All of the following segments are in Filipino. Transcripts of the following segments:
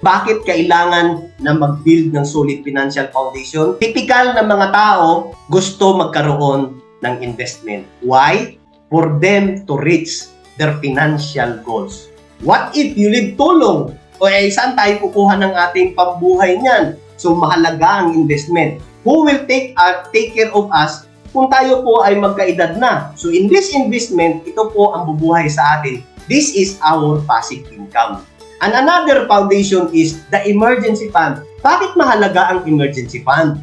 Bakit kailangan na mag-build ng solid financial foundation? Typical na mga tao gusto magkaroon ng investment. Why? For them to reach their financial goals. What if you live too long? O saan tayo kukuha ng ating pambuhay niyan? So mahalaga ang investment. Who will take care of us kung tayo po ay magkaedad na? So in this investment, ito po ang bubuhay sa atin. This is our passive income. And another foundation is the emergency fund. Bakit mahalaga ang emergency fund?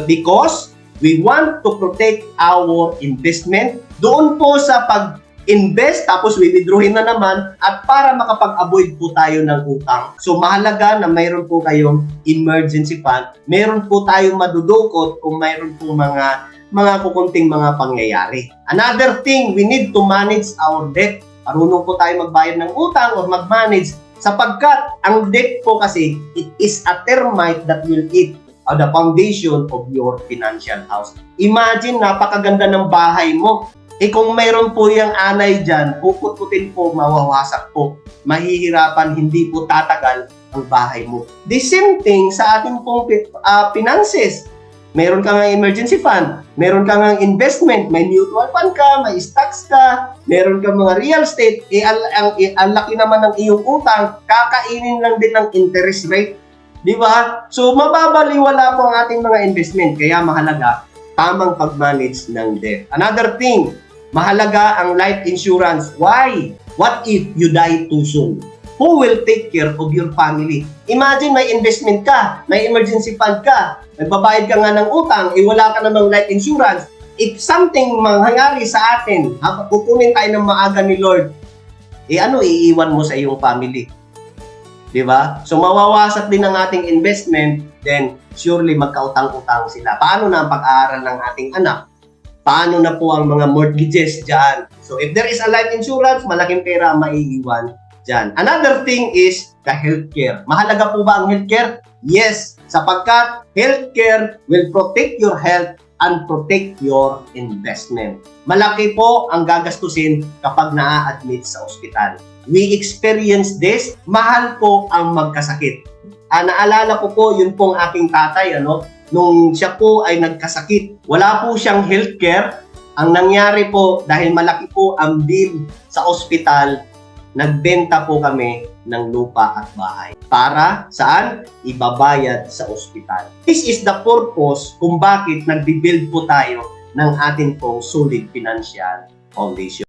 Because we want to protect our investment doon po sa pag-invest tapos withdrawin na naman at para makapag-avoid po tayo ng utang. So mahalaga na mayroon po kayong emergency fund. Mayroon po tayong madudukot kung mayroon po mga kukunting mga pangyayari. Another thing, we need to manage our debt. Marunong po tayo magbayad ng utang o mag-manage. Sapagkat ang debt po kasi, it is a termite that will eat the foundation of your financial house. Imagine, napakaganda ng bahay mo. Kung mayroon po yung anay dyan, puput-putin po, mawawasak po. Mahihirapan, hindi po tatagal ang bahay mo. The same thing sa ating pong finances. Meron ka nga emergency fund, meron ka nga investment, may mutual fund ka, may stocks ka, meron ka mga real estate, ang laki naman ng iyong utang, kakainin lang din ng interest rate. Di ba? So, mababaliwala po ang ating mga investment, kaya mahalaga tamang pag-manage ng debt. Another thing, mahalaga ang life insurance. Why? What if you die too soon? Who will take care of your family? Imagine may investment ka, may emergency fund ka, nagbabayad ka nga ng utang, wala ka namang life insurance. If something mangyayari sa atin, kukunin tayo ng maaga ni Lord, ano iiwan mo sa iyong family? Diba? So mawawasak din ang ating investment, then surely magkautang-utang sila. Paano na ang pag-aaral ng ating anak? Paano na po ang mga mortgages dyan? So if there is a life insurance, malaking pera maiiwan dyan. Another thing is the healthcare. Mahalaga po ba ang healthcare? Yes, sapagkat healthcare will protect your health and protect your investment. Malaki po ang gagastusin kapag na-admit sa ospital. We experience this, mahal po ang magkasakit. Naalala ko po, yun pong aking tatay, nung siya po ay nagkasakit, wala po siyang healthcare. Ang nangyari po, dahil malaki po ang bill sa ospital, nagbenta po kami ng lupa at bahay. Para saan? Ibabayad sa ospital. This is the purpose kung bakit nagbi-build po tayo ng ating pong solid financial foundation.